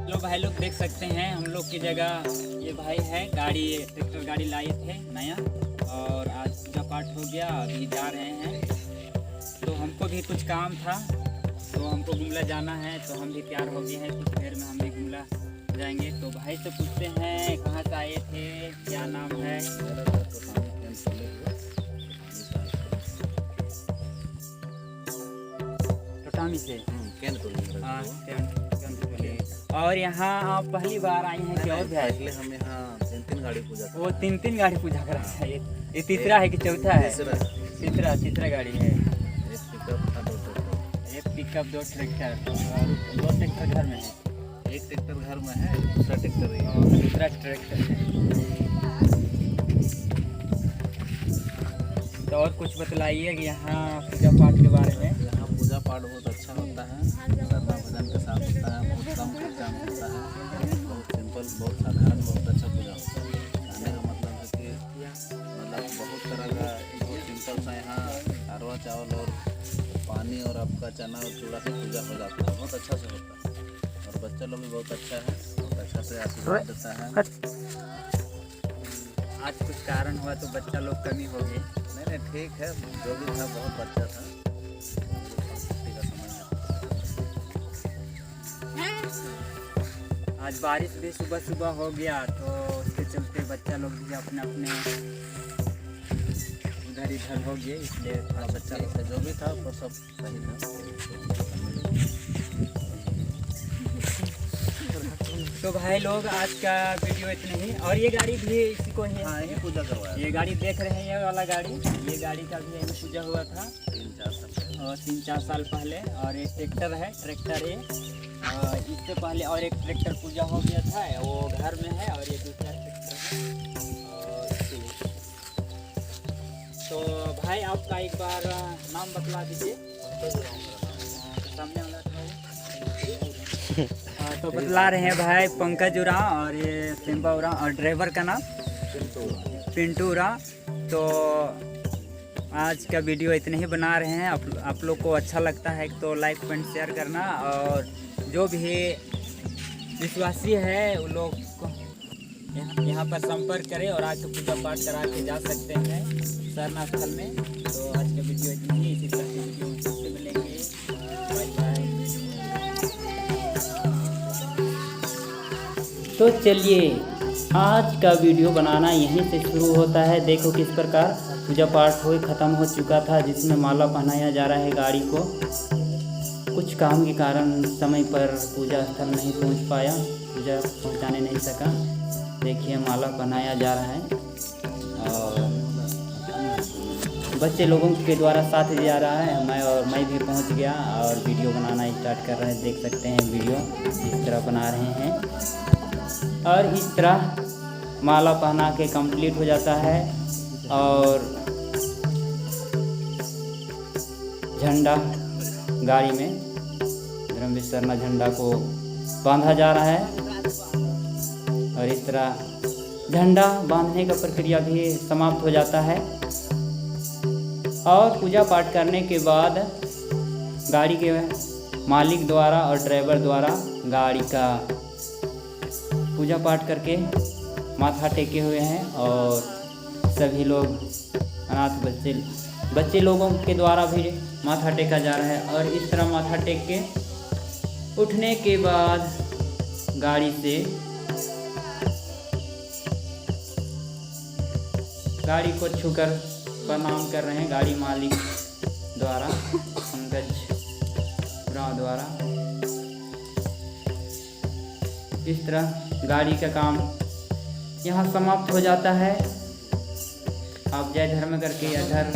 लो भाई लोग देख सकते हैं हम लोग की जगह ये भाई है गाड़ी ट्रैक्टर गाड़ी लाए थे नया और आज पूजा पाठ हो गया अभी जा रहे हैं। तो हमको भी कुछ काम था तो हमको गुमला जाना है तो हम भी तैयार हो गए हैं। कुछ देर में हम भी गुमला जाएंगे। तो भाई से पूछते हैं कहाँ से आए थे, क्या नाम है। टोटामी से। हाँ और यहाँ आप पहली बार आए हैं कि और भी आए? पहले हम यहाँ तीन गाड़ी पूजा वो तीन गाड़ी पूजा करा है। ये तीसरा है कि चौथा है? तीसरा गाड़ी है। एक पिकअप दो ट्रैक्टर और दो ट्रैक्टर घर में है। एक ट्रैक्टर घर में है, दूसरा ट्रैक्टर है और दूसरा ट्रैक्टर है। तो और कुछ बतलाइए कि यहाँ पूजा पाठ के बारे में। यहाँ पूजा पाठ बहुत अच्छा होता है, श्रद्धा भजन के साथ होता है, बहुत कम खर्चा में होता है, बहुत सिंपल, बहुत साधारण, बहुत अच्छा पूजा होता है। कहने का मतलब है कि बहुत तरह का बहुत सिंपल सा यहाँ अरवा चावल और पानी और आपका चना और चूड़ा से पूजा हो जाता है। बहुत अच्छा से होता है और बच्चा लोग भी बहुत अच्छा है, बहुत अच्छा से आशीर्वाद देता है। आज कुछ कारण हुआ तो बच्चा लोग कमी हो गई। नहीं ठीक है, जो भी था बहुत अच्छा था। छुट्टी का समय है। आज बारिश भी सुबह सुबह हो गया तो उसके चलते बच्चा लोग भी अपने अपने उधर इधर हो गए, इसलिए थोड़ा बच्चा लोग जो भी था वो सब सही था। तो भाई लोग आज का वीडियो इतना ही। और ये गाड़ी भी इसी को ही हाँ, ये पूजा करवाया। ये गाड़ी देख रहे हैं, ये वाला गाड़ी, ये गाड़ी का भी यही पूजा हुआ था 3-4 साल पहले। और एक ट्रैक्टर है, ट्रैक्टर ये इससे पहले और एक ट्रैक्टर पूजा हो गया था, वो घर में है। और ये दूसरा ट्रैक्टर है। तो भाई आपका एक बार नाम बतला दीजिए। सामने वाला तो बतला रहे हैं भाई पंकज उरांव और ये सिम्बा उरांव और ड्राइवर का नाम पिंटू उरांव। तो आज का वीडियो इतने ही बना रहे हैं। आप लोग को अच्छा लगता है तो लाइक कमेंट शेयर करना। और जो भी विश्वासी है वो लोग को यहाँ पर संपर्क करें और आके पूजा पाठ करा के जा सकते हैं सरना स्थल में। तो आज का वीडियो इतना ही। इसी तरह के वीडियो में फिर मिलेंगे। Bye bye. तो चलिए आज का वीडियो बनाना यहीं से शुरू होता है। देखो किस प्रकार पूजा पाठ हो ख़त्म हो चुका था, जिसमें माला पहनाया जा रहा है गाड़ी को। कुछ काम के कारण समय पर पूजा स्थल नहीं पहुंच पाया, पूजा पहुंचाने नहीं सका। देखिए माला पहनाया जा रहा है और बच्चे लोगों के द्वारा साथ दिया रहा है। मैं भी पहुंच गया और वीडियो बनाना स्टार्ट कर रहे हैं। देख सकते हैं वीडियो इस तरह बना रहे हैं और इस तरह माला पहना के कंप्लीट हो जाता है। और झंडा गाड़ी में धर्म विसरना झंडा को बांधा जा रहा है। और इस तरह झंडा बांधने का प्रक्रिया भी समाप्त हो जाता है। और पूजा पाठ करने के बाद गाड़ी के मालिक द्वारा और ड्राइवर द्वारा गाड़ी का पूजा पाठ करके माथा टेके हुए हैं। और सभी लोग अनाथ बच्चे लोगों के द्वारा भी माथा टेका जा रहा है। और इस तरह माथा टेक के उठने के बाद गाड़ी से गाड़ी को छूकर प्रणाम कर रहे हैं गाड़ी मालिक द्वारा, पंकज उरांव द्वारा। इस तरह गाड़ी का काम यहाँ समाप्त हो जाता है। आप जय धर्म करके इधर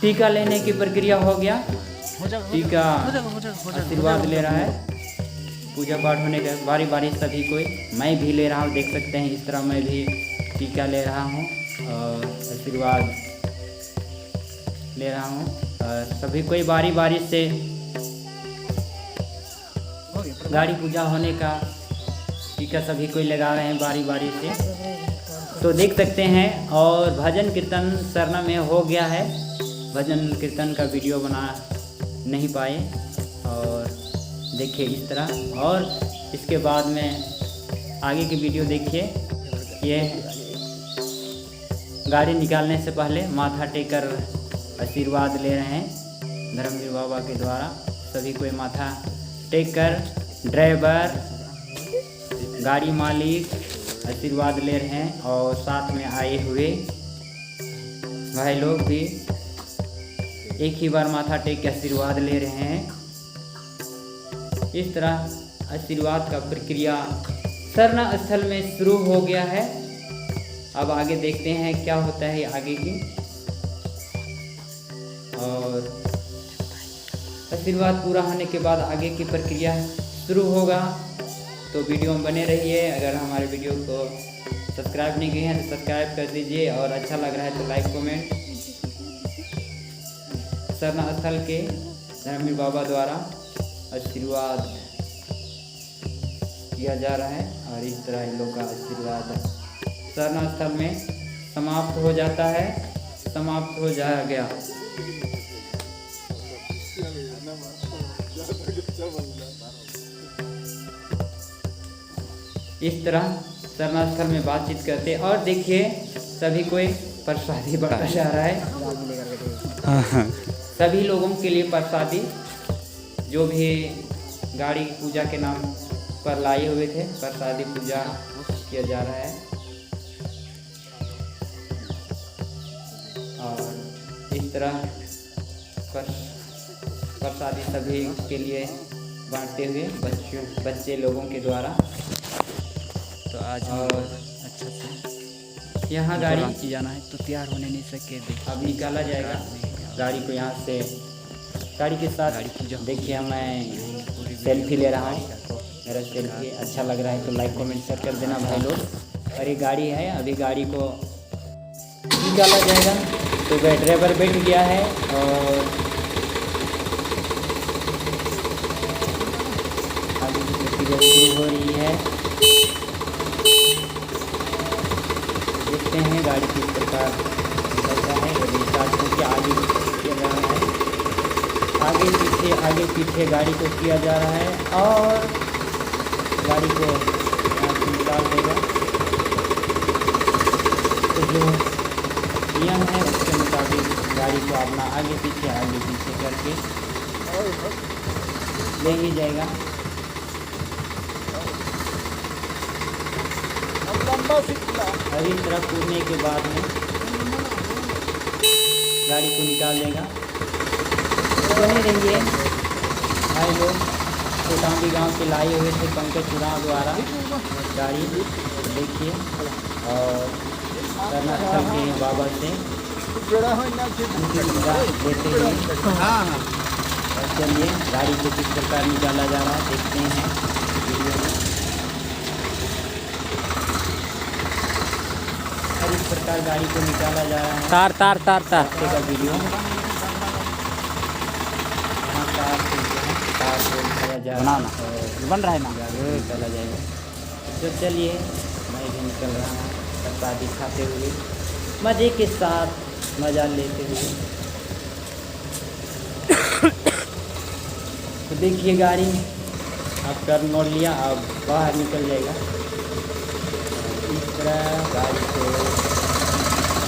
टीका लेने की प्रक्रिया हो गया। टीका आशीर्वाद ले रहा है। पूजा पाठ होने के बारी बारी सभी कोई, मैं भी ले रहा हूँ। देख सकते हैं इस तरह मैं भी टीका ले रहा हूँ और आशीर्वाद ले रहा हूँ। और सभी कोई बारी बारी से गाड़ी पूजा होने का टीका सभी कोई लगा रहे हैं बारी बारी से। तो देख सकते हैं। और भजन कीर्तन सरना में हो गया है। भजन कीर्तन का वीडियो बना नहीं पाए और देखिए इस तरह। और इसके बाद में आगे की वीडियो देखिए। ये गाड़ी निकालने से पहले माथा टेक कर आशीर्वाद ले रहे हैं धर्मवीर बाबा के द्वारा। सभी कोई माथा टेक कर ड्राइवर, गाड़ी मालिक आशीर्वाद ले रहे हैं और साथ में आए हुए भाई लोग भी एक ही बार माथा टेक के आशीर्वाद ले रहे हैं। इस तरह आशीर्वाद का प्रक्रिया सरना स्थल में शुरू हो गया है। अब आगे देखते हैं क्या होता है आगे की। और आशीर्वाद पूरा होने के बाद आगे की प्रक्रिया शुरू होगा, तो वीडियो में बने रहिए। अगर हमारे वीडियो को सब्सक्राइब नहीं किए हैं तो सब्सक्राइब कर दीजिए और अच्छा लग रहा है तो लाइक कमेंट। सरना स्थल के धर्मवीर बाबा द्वारा आशीर्वाद किया जा रहा है और इस तरह इन लोग का आशीर्वाद सरना स्थल में समाप्त हो जाता है, समाप्त हो गया। इस तरह सरना स्थल में बातचीत करते और देखिए सभी कोई प्रसादी बांटा जा रहा है। सभी लोगों के लिए प्रसादी जो भी गाड़ी पूजा के नाम पर लाए हुए थे, प्रसादी पूजा किया जा रहा है। और इस तरह प्रसादी सभी के लिए बांटते हुए बच्चे लोगों के द्वारा। तो आज और अच्छा से यहाँ गाड़ी जाना है तो तैयार होने नहीं सके। अब निकाला जाएगा गाड़ी को यहाँ से। गाड़ी के साथ देखिए मैं सेल्फी ले रहा हूँ। मेरा सेल्फी अच्छा लग रहा है तो लाइक कमेंट शेयर कर देना भाई लोग। और ये गाड़ी है, अभी गाड़ी को निकाला जाएगा। तो ड्राइवर बैठ गया है और आगे की प्रक्रिया शुरू हो रही है। देखते हैं गाड़ी किस प्रकार चलता है। अभी स्टार्ट होकर आगे किया जा रहा है, आगे पीछे गाड़ी को किया जा रहा है और गाड़ी को यहाँ से निकाल देगा। तो जो नियम है उसके मुताबिक गाड़ी को अपना आगे पीछे करके ले ही जाएगा। और इस तरह कूदने के बाद में गाड़ी को निकाल देगा। बने रहिए भाई लोग। कोटांबी गांव से लाए हुए थे पंकज उरांव द्वारा गाड़ी, देखिए। और सरना स्थल के बाबा से देते हुए और चलिए गाड़ी को किस प्रकार निकाला जा रहा है देखते हैं वीडियो में। और इस प्रकार गाड़ी को निकाला जा रहा है। तार का वीडियो बन रहा है ना, चला जाएगा। तो चलिए मैं भी निकल रहा हूँ प्रसादी खाते हुए, मज़े के साथ मज़ा लेते हुए। तो देखिए गाड़ी अब टर्न मोड़ लिया, अब बाहर निकल जाएगा। इस तरह गाड़ी को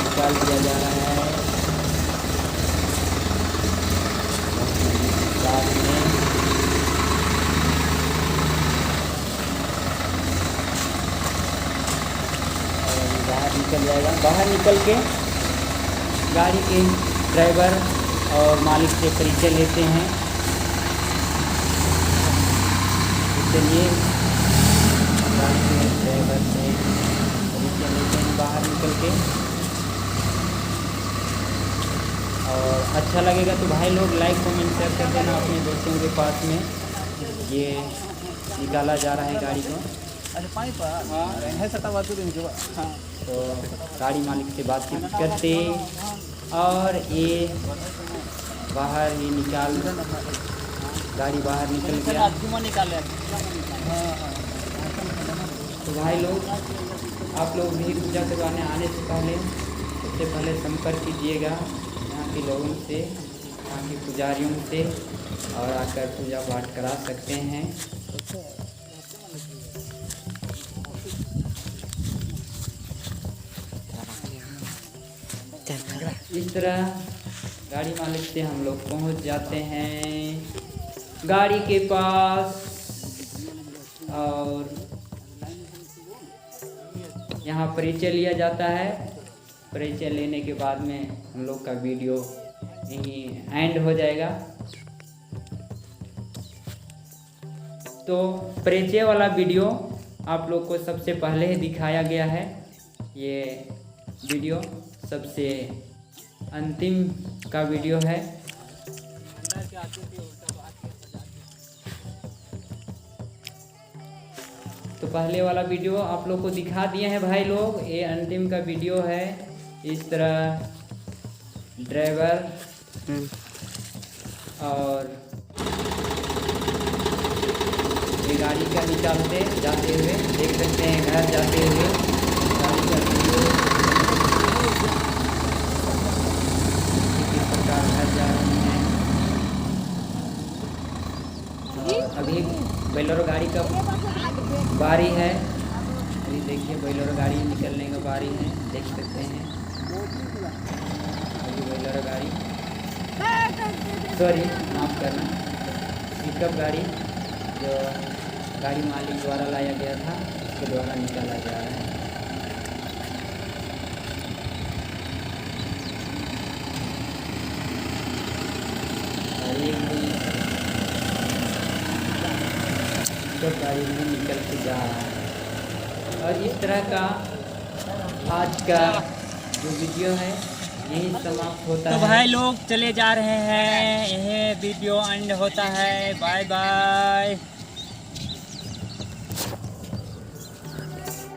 निकाल दिया जा रहा है। साथ में बाहर निकल जाएगा। बाहर निकल के गाड़ी के ड्राइवर और मालिक से परिचय लेते हैं। चलिए गाड़ी के ड्राइवर से परिचय लेते हैं बाहर निकल के। और अच्छा लगेगा तो भाई लोग लाइक कमेंट शेयर कर देना अपने दोस्तों के पास में। ये निकाला जा रहा है गाड़ी को। तो गाड़ी मालिक से बातचीत करते और ये बाहर ही गाड़ी बाहर निकल गया। तो भाई लोग आप लोग भी पूजा करवाने आने से पहले सबसे पहले संपर्क कीजिएगा यहाँ के लोगों से, यहाँ के पुजारियों से, और आकर पूजा पाठ करा सकते हैं। इस तरह गाड़ी मालिक से हम लोग पहुंच जाते हैं गाड़ी के पास, और यहाँ परिचय लिया जाता है। परिचय लेने के बाद में हम लोग का वीडियो यहीं एंड हो जाएगा। तो परिचय वाला वीडियो आप लोग को सबसे पहले ही दिखाया गया है। ये वीडियो सबसे अंतिम का वीडियो है। तो पहले वाला वीडियो आप लोग को दिखा दिए हैं भाई लोग, ये अंतिम का वीडियो है। इस तरह ड्राइवर और ये गाड़ी का निकालते जाते हुए देख सकते हैं, घर जाते हुए गाड़ी का वीडियो किस प्रकार घर जा रहे हैं। अभी बोलेरो गाड़ी का बारी है। अभी देखिए बोलेरो गाड़ी निकलने का बारी है, देख सकते हैं। अभी बोलेरो गाड़ी, सॉरी माफ़ करना, पिकअप गाड़ी जो गाड़ी मालिक द्वारा लाया गया था उसके द्वारा निकाला जा रहा है। और एक पिकअप गाड़ी में निकल के जा रहा है। और इस तरह का आज का जो वीडियो है यही समाप्त होता है। तो भाई लोग चले जा रहे हैं, यह वीडियो एंड होता है। Bye bye.